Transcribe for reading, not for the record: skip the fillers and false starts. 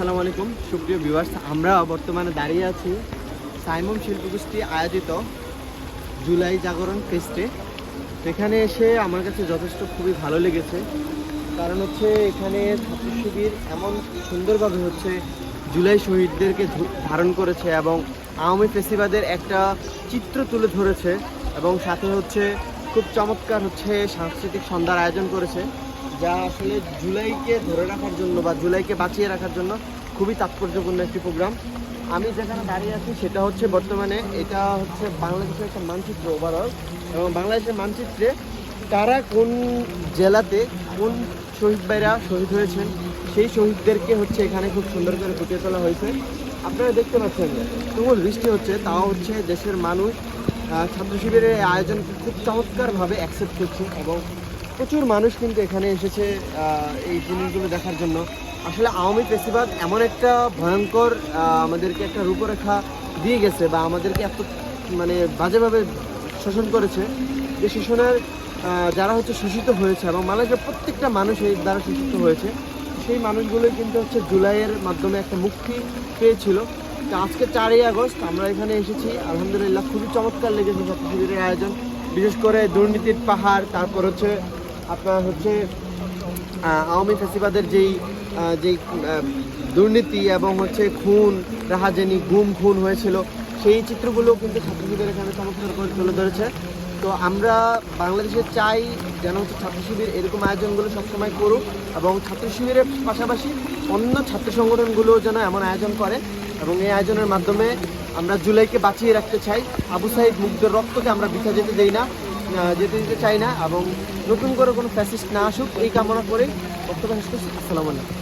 আসসালামু আলাইকুম সুপ্রিয় ভিউয়ার্স, আমরা বর্তমানে দাঁড়িয়ে আছি সাইমন শিল্পগোষ্ঠী আয়োজিত জুলাই জাগরণ ফেস্টে। এখানে এসে আমার কাছে যথেষ্ট খুবই ভালো লেগেছে, কারণ হচ্ছে এখানে ছাত্র শিবির এমন সুন্দরভাবে হচ্ছে জুলাই শহীদদেরকে ধারণ করেছে এবং আওয়ামী ফেসিবাদের একটা চিত্র তুলে ধরেছে, এবং সাথে হচ্ছে খুব চমৎকার হচ্ছে সাংস্কৃতিক সন্ধ্যার আয়োজন করেছে, যা আসলে জুলাইকে ধরে রাখার জন্য বা জুলাইকে বাঁচিয়ে রাখার জন্য খুবই তাৎপর্যপূর্ণ একটি প্রোগ্রাম। আমি যেখানে দাঁড়িয়ে আছি সেটা হচ্ছে বর্তমানে এটা হচ্ছে বাংলাদেশের একটা মানচিত্র ওভারঅল, এবং বাংলাদেশের মানচিত্রে কারা কোন জেলাতে কোন শহীদ ভাইরা শহীদ হয়েছেন সেই শহীদদেরকে হচ্ছে এখানে খুব সুন্দর করে ফুটিয়ে তোলা হয়েছে। আপনারা দেখতে পাচ্ছেন তুমুল বৃষ্টি হচ্ছে, তাও হচ্ছে দেশের মানুষ ছাত্র শিবিরের এই আয়োজনকে খুব চমৎকারভাবে অ্যাকসেপ্ট করছে, এবং প্রচুর মানুষ কিন্তু এখানে এসেছে এই জিনিসগুলো দেখার জন্য। আসলে আওয়ামী ফেসিবাদ এমন একটা ভয়ঙ্কর আমাদেরকে একটা রূপরেখা দিয়ে গেছে, বা আমাদেরকে এত মানে বাজেভাবে শোষণ করেছে, যে শোষণের যারা হচ্ছে শোষিত হয়েছে এবং বাংলাদেশের প্রত্যেকটা মানুষ এই দ্বারা শোষিত হয়েছে, সেই মানুষগুলোই কিন্তু হচ্ছে জুলাইয়ের মাধ্যমে একটা মুক্তি পেয়েছিল। তো আজকে 4ই আগস্ট আমরা এখানে এসেছি, আলহামদুলিল্লাহ খুবই চমৎকার লেগেছে ছাত্র শিবিরের আয়োজন, বিশেষ করে দুর্নীতির পাহাড়, তারপর হচ্ছে আপনার হচ্ছে আওয়ামী ফেসিবাদের যেই দুর্নীতি এবং হচ্ছে খুন রাহাজানি গুম খুন হয়েছিল, সেই চিত্রগুলো কিন্তু ছাত্র শিবির এখানে চমৎকার করে তুলে ধরেছে। তো আমরা বাংলাদেশে চাই যেন হচ্ছে ছাত্র শিবির এরকম আয়োজনগুলো সবসময় করুক, এবং ছাত্র শিবিরের পাশাপাশি অন্য ছাত্র সংগঠনগুলোও যেন এমন আয়োজন করে, এবং এই আয়োজনের মাধ্যমে আমরা জুলাইকে বাঁচিয়ে রাখতে চাই। আবু সাইদ মুগ্ধর রক্তকে আমরা বৃথা যেতে দিতে চাই না, এবং নতুন করে কোনো ফ্যাসিস্ট না আসুক এই কামনা করেই বক্তব্য শেষ করছি। আসসালামু আলাইকুম।